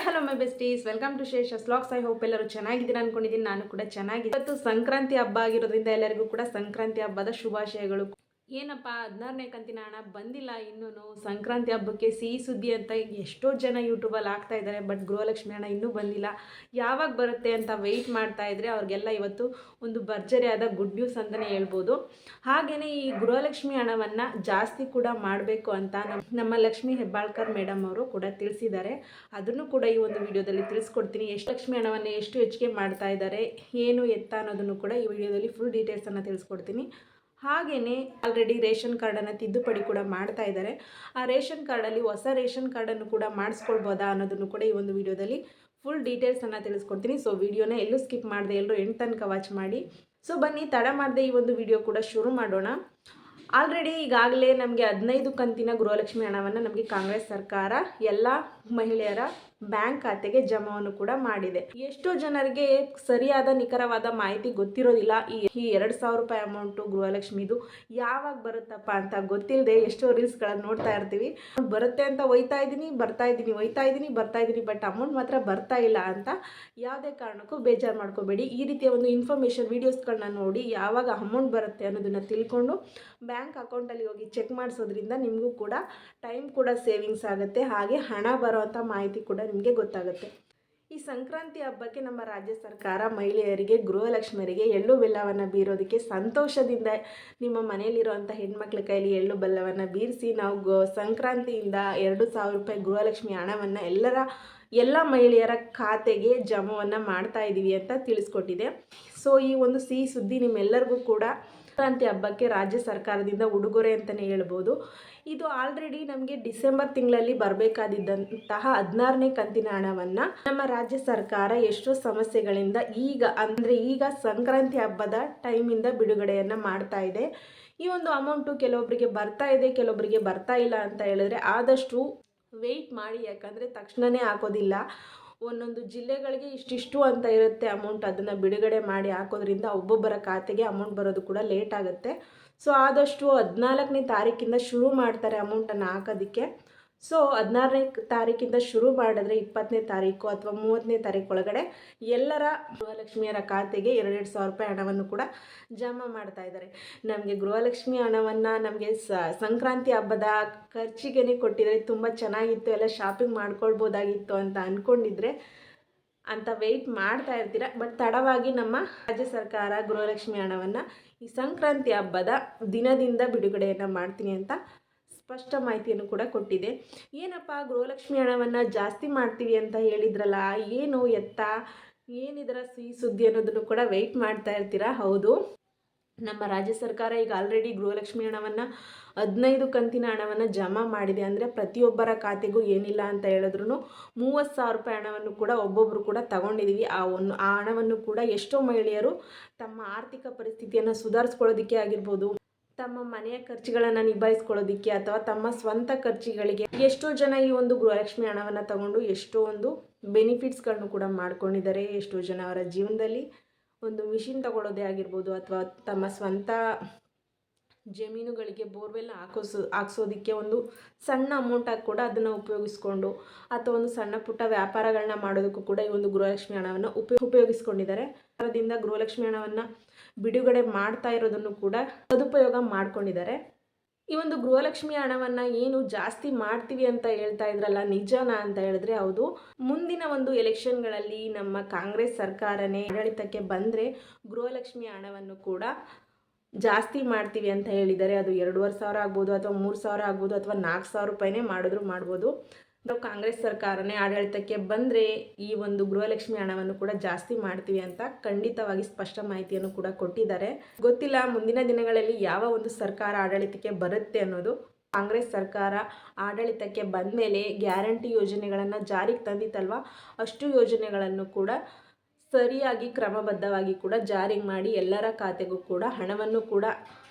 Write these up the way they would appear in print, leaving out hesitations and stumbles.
Hello my besties, welcome to Shesha's vlogs. I hope ಎಲ್ಲರೂ ಚೆನ್ನಾಗಿದ್ದೀರಾ ಅನ್ಕೊಂಡಿದ್ದೀನಿ. ನಾನು ಕೂಡ ಚೆನ್ನಾಗಿದ್ದೀನಿ. ಇವತ್ತು ಸಂಕ್ರಾಂತಿ ಹಬ್ಬ ಆಗಿರೋದ್ರಿಂದ ಎಲ್ಲರಿಗೂ ಕೂಡ ಸಂಕ್ರಾಂತಿ ಹಬ್ಬದ ಶುಭಾಶಯಗಳು. ಏನಪ್ಪ 16ನೇ ಕಂತಿನ ಹಣ ಬಂದಿಲ್ಲ ಇನ್ನೂ. ಸಂಕ್ರಾಂತಿ ಹಬ್ಬಕ್ಕೆ ಸಿಹಿ ಸುದ್ದಿ ಅಂತ ಎಷ್ಟೋ ಜನ ಯೂಟ್ಯೂಬಲ್ಲಿ ಹಾಕ್ತಾ ಇದ್ದಾರೆ. ಬಟ್ ಗೃಹಲಕ್ಷ್ಮಿ ಹಣ ಇನ್ನೂ ಬಂದಿಲ್ಲ. ಯಾವಾಗ ಬರುತ್ತೆ ಅಂತ ವೆಯ್ಟ್ ಮಾಡ್ತಾ ಇದ್ರೆ ಅವ್ರಿಗೆಲ್ಲ ಇವತ್ತು ಒಂದು ಭರ್ಜರಿಯಾದ ಗುಡ್ ನ್ಯೂಸ್ ಅಂತಲೇ ಹೇಳ್ಬೋದು. ಹಾಗೆಯೇ ಈ ಗೃಹಲಕ್ಷ್ಮಿ ಹಣವನ್ನು ಜಾಸ್ತಿ ಕೂಡ ಮಾಡಬೇಕು ಅಂತ ನಮ್ಮ ಲಕ್ಷ್ಮಿ ಹೆಬ್ಬಾಳ್ಕರ್ ಮೇಡಮ್ ಅವರು ಕೂಡ ತಿಳಿಸಿದ್ದಾರೆ. ಅದನ್ನು ಕೂಡ ಈ ಒಂದು ವಿಡಿಯೋದಲ್ಲಿ ತಿಳಿಸ್ಕೊಡ್ತೀನಿ. ಎಷ್ಟು ಲಕ್ಷ್ಮಿ ಹಣವನ್ನು ಎಷ್ಟು ಹೆಚ್ಚಿಗೆ ಮಾಡ್ತಾ ಇದ್ದಾರೆ, ಏನು ಎತ್ತ ಅನ್ನೋದನ್ನು ಕೂಡ ಈ ವಿಡಿಯೋದಲ್ಲಿ ಫುಲ್ ಡೀಟೇಲ್ಸನ್ನು ತಿಳಿಸ್ಕೊಡ್ತೀನಿ. ಹಾಗೆಯೇ ಆಲ್ರೆಡಿ ರೇಷನ್ ಕಾರ್ಡನ್ನು ತಿದ್ದುಪಡಿ ಕೂಡ ಮಾಡ್ತಾ ಇದ್ದಾರೆ. ಆ ರೇಷನ್ ಕಾರ್ಡಲ್ಲಿ ಹೊಸ ರೇಷನ್ ಕಾರ್ಡನ್ನು ಕೂಡ ಮಾಡಿಸ್ಕೊಳ್ಬೋದಾ ಅನ್ನೋದನ್ನು ಕೂಡ ಈ ಒಂದು ವಿಡಿಯೋದಲ್ಲಿ ಫುಲ್ ಡೀಟೇಲ್ಸನ್ನು ತಿಳಿಸ್ಕೊಡ್ತೀನಿ. ಸೊ ವಿಡಿಯೋನ ಎಲ್ಲೂ ಸ್ಕಿಪ್ ಮಾಡದೆ ಎಲ್ಲರೂ ಎಂಡ್ ತನಕ ವಾಚ್ ಮಾಡಿ. ಸೊ ಬನ್ನಿ ತಡ ಮಾಡದೆ ಈ ಒಂದು ವಿಡಿಯೋ ಕೂಡ ಶುರು ಮಾಡೋಣ. ಆಲ್ರೆಡಿ ಈಗಾಗಲೇ ನಮಗೆ 15 ಕಂತಿನ ಗೃಹಲಕ್ಷ್ಮಿ ಹಣವನ್ನು ನಮಗೆ ಕಾಂಗ್ರೆಸ್ ಸರ್ಕಾರ ಎಲ್ಲ ಮಹಿಳೆಯರ ಬ್ಯಾಂಕ್ ಖಾತೆಗೆ ಜಮಾವನ್ನು ಕೂಡ ಮಾಡಿದೆ. ಎಷ್ಟೋ ಜನರಿಗೆ ಸರಿಯಾದ ನಿಖರವಾದ ಮಾಹಿತಿ ಗೊತ್ತಿರೋದಿಲ್ಲ. ಈ 2,000 ರೂಪಾಯಿ ಅಮೌಂಟು ಗೃಹಲಕ್ಷ್ಮಿದು ಯಾವಾಗ ಬರುತ್ತಪ್ಪ ಅಂತ ಗೊತ್ತಿಲ್ಲದೆ ಎಷ್ಟೋ ರೀಲ್ಸ್ಗಳನ್ನು ನೋಡ್ತಾ ಇರ್ತೀವಿ. ಬರುತ್ತೆ ಅಂತ ಹೋಯ್ತಾ ಇದ್ದೀನಿ ಬಟ್ ಅಮೌಂಟ್ ಮಾತ್ರ ಬರ್ತಾ ಇಲ್ಲ ಅಂತ ಯಾವುದೇ ಕಾರಣಕ್ಕೂ ಬೇಜಾರು ಮಾಡ್ಕೋಬೇಡಿ. ಈ ರೀತಿಯ ಒಂದು ಇನ್ಫಾರ್ಮೇಷನ್ ವೀಡಿಯೋಸ್ಗಳನ್ನ ನೋಡಿ ಯಾವಾಗ ಅಮೌಂಟ್ ಬರುತ್ತೆ ಅನ್ನೋದನ್ನು ತಿಳ್ಕೊಂಡು ಬ್ಯಾಂಕ್ ಅಕೌಂಟಲ್ಲಿ ಹೋಗಿ ಚೆಕ್ ಮಾಡಿಸೋದ್ರಿಂದ ನಿಮಗೂ ಕೂಡ ಟೈಮ್ ಕೂಡ ಸೇವಿಂಗ್ಸ್ ಆಗುತ್ತೆ. ಹಾಗೆ ಹಣ ಬರೋವಂಥ ಮಾಹಿತಿ ಕೂಡ ನಿಮಗೆ ಗೊತ್ತಾಗುತ್ತೆ. ಈ ಸಂಕ್ರಾಂತಿ ಹಬ್ಬಕ್ಕೆ ನಮ್ಮ ರಾಜ್ಯ ಸರ್ಕಾರ ಮಹಿಳೆಯರಿಗೆ ಗೃಹಲಕ್ಷ್ಮಿಯರಿಗೆ ಎಳ್ಳು ಬೆಲ್ಲವನ್ನು ಬೀರೋದಕ್ಕೆ ಸಂತೋಷದಿಂದ ನಿಮ್ಮ ಮನೆಯಲ್ಲಿರುವಂಥ ಹೆಣ್ಮಕ್ಳ ಕೈಲಿ ಎಳ್ಳು ಬೆಲ್ಲವನ್ನು ಬೀರಿಸಿ ನಾವು ಸಂಕ್ರಾಂತಿಯಿಂದ 2,000 ರೂಪಾಯಿ ಗೃಹಲಕ್ಷ್ಮಿ ಹಣವನ್ನು ಎಲ್ಲ ಮಹಿಳೆಯರ ಖಾತೆಗೆ ಜಮಾವನ್ನು ಮಾಡ್ತಾ ಇದ್ದೀವಿ ಅಂತ ತಿಳಿಸ್ಕೊಟ್ಟಿದೆ. ಸೊ ಈ ಒಂದು ಸಿಹಿ ಸುದ್ದಿ ನಿಮ್ಮೆಲ್ಲರಿಗೂ ಕೂಡ ಸಂಕ್ರಾಂತಿ ಹಬ್ಬಕ್ಕೆ ರಾಜ್ಯ ಸರ್ಕಾರದಿಂದ ಉಡುಗೊರೆ ಅಂತಲೇ ಹೇಳ್ಬೋದು. ಇದು ಆಲ್ರೆಡಿ ನಮಗೆ ಡಿಸೆಂಬರ್ ತಿಂಗಳಲ್ಲಿ ಬರಬೇಕಾದಿದ್ದಂತಹ 16ನೇ ಕಂತಿನ ಹಣವನ್ನು ನಮ್ಮ ರಾಜ್ಯ ಸರ್ಕಾರ ಎಷ್ಟೋ ಸಮಸ್ಯೆಗಳಿಂದ ಈಗ ಸಂಕ್ರಾಂತಿ ಹಬ್ಬದ ಟೈಮಿಂದ ಬಿಡುಗಡೆಯನ್ನು ಮಾಡ್ತಾ ಇದೆ. ಈ ಒಂದು ಅಮೌಂಟು ಕೆಲವೊಬ್ಬರಿಗೆ ಬರ್ತಾ ಇದೆ, ಕೆಲವೊಬ್ಬರಿಗೆ ಬರ್ತಾ ಇಲ್ಲ ಅಂತ ಹೇಳಿದ್ರೆ ಆದಷ್ಟು ವೆಯ್ಟ್ ಮಾಡಿ. ಯಾಕಂದರೆ ತಕ್ಷಣವೇ ಹಾಕೋದಿಲ್ಲ. ಒಂದೊಂದು ಜಿಲ್ಲೆಗಳಿಗೆ ಇಷ್ಟಿಷ್ಟು ಅಂತ ಇರುತ್ತೆ ಅಮೌಂಟ್. ಅದನ್ನು ಬಿಡುಗಡೆ ಮಾಡಿ ಹಾಕೋದ್ರಿಂದ ಒಬ್ಬೊಬ್ಬರ ಖಾತೆಗೆ ಅಮೌಂಟ್ ಬರೋದು ಕೂಡ ಲೇಟ್ ಆಗುತ್ತೆ. ಸೊ ಆದಷ್ಟು 14ನೇ ತಾರೀಕಿಂದ ಶುರು ಮಾಡ್ತಾರೆ ಅಮೌಂಟನ್ನು ಹಾಕೋದಕ್ಕೆ. ಸೊ 16ನೇ ತಾರೀಕಿಂದ ಶುರು ಮಾಡಿದ್ರೆ 20ನೇ ತಾರೀಕು ಅಥವಾ 30ನೇ ತಾರೀಕು ಒಳಗಡೆ ಎಲ್ಲರ ಗೃಹಲಕ್ಷ್ಮಿಯರ ಖಾತೆಗೆ 2,000 ರೂಪಾಯಿ ಹಣವನ್ನು ಕೂಡ ಜಮಾ ಮಾಡ್ತಾ ಇದ್ದಾರೆ. ನಮಗೆ ಗೃಹಲಕ್ಷ್ಮಿ ಹಣವನ್ನು ನಮಗೆ ಸಂಕ್ರಾಂತಿ ಹಬ್ಬದ ಖರ್ಚಿಗೆ ಕೊಟ್ಟಿದ್ದಾರೆ. ತುಂಬ ಚೆನ್ನಾಗಿತ್ತು, ಎಲ್ಲ ಶಾಪಿಂಗ್ ಮಾಡ್ಕೊಳ್ಬೋದಾಗಿತ್ತು ಅಂತ ಅಂದ್ಕೊಂಡಿದ್ರೆ ಅಂತ ವೆಯ್ಟ್ ಮಾಡ್ತಾ ಇರ್ತೀರ. ಬಟ್ ತಡವಾಗಿ ನಮ್ಮ ರಾಜ್ಯ ಸರ್ಕಾರ ಗೃಹಲಕ್ಷ್ಮಿ ಹಣವನ್ನು ಈ ಸಂಕ್ರಾಂತಿ ಹಬ್ಬದ ದಿನದಿಂದ ಬಿಡುಗಡೆಯನ್ನು ಮಾಡ್ತೀನಿ ಅಂತ ಸ್ಪಷ್ಟ ಮಾಹಿತಿಯನ್ನು ಕೂಡ ಕೊಟ್ಟಿದೆ. ಏನಪ್ಪ ಗೃಹಲಕ್ಷ್ಮಿ ಹಣವನ್ನು ಜಾಸ್ತಿ ಮಾಡ್ತೀವಿ ಅಂತ ಹೇಳಿದ್ರಲ್ಲ, ಏನು ಎತ್ತ, ಏನಿದರ ಸಿಹಿ ಸುದ್ದಿ ಅನ್ನೋದನ್ನು ಕೂಡ ವೆಯ್ಟ್ ಮಾಡ್ತಾ ಇರ್ತೀರಾ. ಹೌದು, ನಮ್ಮ ರಾಜ್ಯ ಸರ್ಕಾರ ಈಗ ಆಲ್ರೆಡಿ ಗೃಹಲಕ್ಷ್ಮಿ ಹಣವನ್ನು 15 ಕಂತಿನ ಹಣವನ್ನು ಜಮಾ ಮಾಡಿದೆ. ಅಂದರೆ ಪ್ರತಿಯೊಬ್ಬರ ಖಾತೆಗೂ ಏನಿಲ್ಲ ಅಂತ ಹೇಳಿದ್ರು 30,000 ರೂಪಾಯಿ ಹಣವನ್ನು ಕೂಡ ಒಬ್ಬೊಬ್ಬರು ಕೂಡ ತಗೊಂಡಿದ್ದೀವಿ. ಆ ಹಣವನ್ನು ಕೂಡ ಎಷ್ಟೋ ಮಹಿಳೆಯರು ತಮ್ಮ ಆರ್ಥಿಕ ಪರಿಸ್ಥಿತಿಯನ್ನು ಸುಧಾರಿಸ್ಕೊಳ್ಳೋದಕ್ಕೆ ಆಗಿರ್ಬೋದು, ತಮ್ಮ ಮನೆಯ ಖರ್ಚುಗಳನ್ನು ನಿಭಾಯಿಸ್ಕೊಳ್ಳೋದಕ್ಕೆ ಅಥವಾ ತಮ್ಮ ಸ್ವಂತ ಖರ್ಚುಗಳಿಗೆ ಎಷ್ಟೋ ಜನ ಈ ಒಂದು ಗೃಹಲಕ್ಷ್ಮಿ ಹಣವನ್ನು ತಗೊಂಡು ಎಷ್ಟೋ ಒಂದು ಬೆನಿಫಿಟ್ಸ್ಗಳನ್ನು ಕೂಡ ಮಾಡ್ಕೊಂಡಿದ್ದಾರೆ. ಎಷ್ಟೋ ಜನ ಅವರ ಜೀವನದಲ್ಲಿ ಒಂದು ಮಿಷಿನ್ ತಗೊಳ್ಳೋದೇ ಆಗಿರ್ಬೋದು ಅಥವಾ ತಮ್ಮ ಸ್ವಂತ ಜಮೀನುಗಳಿಗೆ ಬೋರ್ವೆಲ್ ಹಾಕ್ಸೋದಕ್ಕೆ ಒಂದು ಸಣ್ಣ ಅಮೌಂಟಾಗಿ ಕೂಡ ಅದನ್ನು ಉಪಯೋಗಿಸ್ಕೊಂಡು ಅಥವಾ ಒಂದು ಸಣ್ಣ ಪುಟ್ಟ ವ್ಯಾಪಾರಗಳನ್ನ ಮಾಡೋದಕ್ಕೂ ಕೂಡ ಈ ಒಂದು ಗೃಹಲಕ್ಷ್ಮಿ ಹಣವನ್ನು ಉಪಯೋಗಿಸ್ಕೊಂಡಿದ್ದಾರೆ. ಅದರಿಂದ ಗೃಹಲಕ್ಷ್ಮಿ ಹಣವನ್ನು ಬಿಡುಗಡೆ ಮಾಡ್ತಾ ಇರೋದನ್ನು ಕೂಡ ಸದುಪಯೋಗ ಮಾಡ್ಕೊಂಡಿದ್ದಾರೆ. ಈ ಒಂದು ಗೃಹಲಕ್ಷ್ಮಿ ಹಣವನ್ನು ಏನು ಜಾಸ್ತಿ ಮಾಡ್ತೀವಿ ಅಂತ ಹೇಳ್ತಾ ಇದ್ರಲ್ಲ, ನಿಜನಾ ಅಂತ ಹೇಳಿದ್ರೆ ಹೌದು. ಮುಂದಿನ ಒಂದು ಎಲೆಕ್ಷನ್ಗಳಲ್ಲಿ ನಮ್ಮ ಕಾಂಗ್ರೆಸ್ ಸರ್ಕಾರನೇ ಆಡಳಿತಕ್ಕೆ ಬಂದರೆ ಗೃಹಲಕ್ಷ್ಮಿ ಹಣವನ್ನು ಕೂಡ ಜಾಸ್ತಿ ಮಾಡ್ತೀವಿ ಅಂತ ಹೇಳಿದ್ದಾರೆ. ಅದು 2,500 ಆಗ್ಬೋದು ಅಥವಾ 3,000 ಆಗ್ಬೋದು ಅಥವಾ 4,000 ರೂಪಾಯಿನೇ ಮಾಡ್ಬೋದು. ಕಾಂಗ್ರೆಸ್ ಸರ್ಕಾರನೇ ಆಡಳಿತಕ್ಕೆ ಬಂದರೆ ಈ ಒಂದು ಗೃಹಲಕ್ಷ್ಮಿ ಹಣವನ್ನು ಕೂಡ ಜಾಸ್ತಿ ಮಾಡ್ತೀವಿ ಅಂತ ಖಂಡಿತವಾಗಿ ಸ್ಪಷ್ಟ ಮಾಹಿತಿಯನ್ನು ಕೂಡ ಕೊಟ್ಟಿದ್ದಾರೆ. ಗೊತ್ತಿಲ್ಲ ಮುಂದಿನ ದಿನಗಳಲ್ಲಿ ಯಾವ ಒಂದು ಸರ್ಕಾರ ಆಡಳಿತಕ್ಕೆ ಬರುತ್ತೆ ಅನ್ನೋದು. ಕಾಂಗ್ರೆಸ್ ಸರ್ಕಾರ ಆಡಳಿತಕ್ಕೆ ಬಂದ ಮೇಲೆ ಗ್ಯಾರಂಟಿ ಯೋಜನೆಗಳನ್ನು ಜಾರಿಗೆ ತಂದಿತ್ತಲ್ವ, ಅಷ್ಟು ಯೋಜನೆಗಳನ್ನು ಕೂಡ ಸರಿಯಾಗಿ ಕ್ರಮಬದ್ಧವಾಗಿ ಕೂಡ ಜಾರಿಗೆ ಮಾಡಿ ಎಲ್ಲರ ಖಾತೆಗೂ ಕೂಡ ಹಣವನ್ನು ಕೂಡ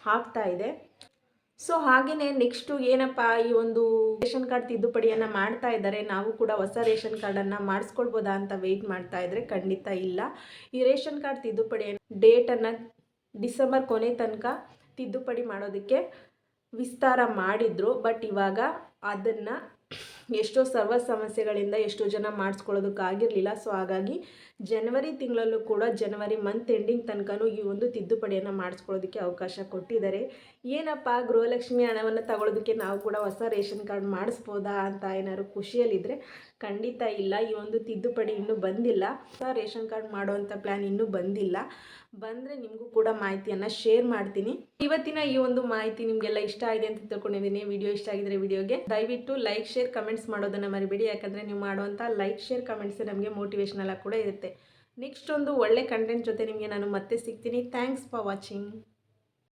ಹಾಕ್ತಾ ಇದೆ. ಸೊ ಹಾಗೆಯೇ ನೆಕ್ಸ್ಟು ಏನಪ್ಪ, ಈ ಒಂದು ರೇಷನ್ ಕಾರ್ಡ್ ತಿದ್ದುಪಡಿಯನ್ನು ಮಾಡ್ತಾ ಇದ್ದಾರೆ. ನಾವು ಕೂಡ ಹೊಸ ರೇಷನ್ ಕಾರ್ಡನ್ನು ಮಾಡಿಸ್ಕೊಳ್ಬೋದಾ ಅಂತ ವೆಯ್ಟ್ ಮಾಡ್ತಾ ಇದ್ದರೆ ಖಂಡಿತ ಇಲ್ಲ. ಈ ರೇಷನ್ ಕಾರ್ಡ್ ತಿದ್ದುಪಡಿಯನ್ನು ಡೇಟನ್ನು ಡಿಸೆಂಬರ್ ಕೊನೆ ತನಕ ತಿದ್ದುಪಡಿ ಮಾಡೋದಕ್ಕೆ ವಿಸ್ತಾರ ಮಾಡಿದ್ರು. ಬಟ್ ಇವಾಗ ಅದನ್ನು ಎಷ್ಟೋ ಸರ್ವ ಸಮಸ್ಯೆಗಳಿಂದ ಎಷ್ಟೋ ಜನ ಮಾಡಿಸ್ಕೊಳ್ಳೋದಕ್ಕಾಗಿರಲಿಲ್ಲ. ಸೊ ಹಾಗಾಗಿ ಜನವರಿ ತಿಂಗಳಲ್ಲೂ ಕೂಡ ಜನವರಿ ಮಂತ್ ಎಂಡಿಂಗ್ ತನಕನೂ ಈ ಒಂದು ತಿದ್ದುಪಡಿಯನ್ನು ಮಾಡಿಸ್ಕೊಳ್ಳೋದಕ್ಕೆ ಅವಕಾಶ ಕೊಟ್ಟಿದ್ದಾರೆ. ಏನಪ್ಪ ಗೃಹಲಕ್ಷ್ಮಿ ಹಣವನ್ನು ತಗೊಳ್ಳೋದಕ್ಕೆ ನಾವು ಕೂಡ ಹೊಸ ರೇಷನ್ ಕಾರ್ಡ್ ಮಾಡಿಸ್ಬೋದಾ ಅಂತ ಏನಾದ್ರು ಖುಷಿಯಲ್ಲಿದ್ದರೆ ಖಂಡಿತ ಇಲ್ಲ. ಈ ಒಂದು ತಿದ್ದುಪಡಿ ಇನ್ನೂ ಬಂದಿಲ್ಲ. ಹೊಸ ರೇಷನ್ ಕಾರ್ಡ್ ಮಾಡುವಂಥ ಪ್ಲ್ಯಾನ್ ಇನ್ನೂ ಬಂದಿಲ್ಲ. ಬಂದರೆ ನಿಮಗೂ ಕೂಡ ಮಾಹಿತಿಯನ್ನು ಶೇರ್ ಮಾಡ್ತೀನಿ. ಇವತ್ತಿನ ಈ ಒಂದು ಮಾಹಿತಿ ನಿಮಗೆಲ್ಲ ಇಷ್ಟ ಆಗಿದೆ ಅಂತ ತಿಳ್ಕೊಂಡಿದ್ದೀನಿ. ವಿಡಿಯೋ ಇಷ್ಟ ಆಗಿದ್ರೆ ವಿಡಿಯೋಗೆ ದಯವಿಟ್ಟು ಲೈಕ್ ಶೇರ್ ಕಮೆಂಟ್ಸ್ ಮಾಡೋದನ್ನು ಮರಿಬೇಡಿ. ಯಾಕಂದರೆ ನೀವು ಮಾಡುವಂಥ ಲೈಕ್ ಶೇರ್ ಕಮೆಂಟ್ಸ್ ನಮಗೆ ಮೋಟಿವೇಶನಲ್ ಕೂಡ ಇರುತ್ತೆ. ನೆಕ್ಸ್ಟ್ ಒಂದು ಒಳ್ಳೆ ಕಂಟೆಂಟ್ ಜೊತೆ ನಿಮಗೆ ನಾನು ಮತ್ತೆ ಸಿಗ್ತೀನಿ. Thanks for watching.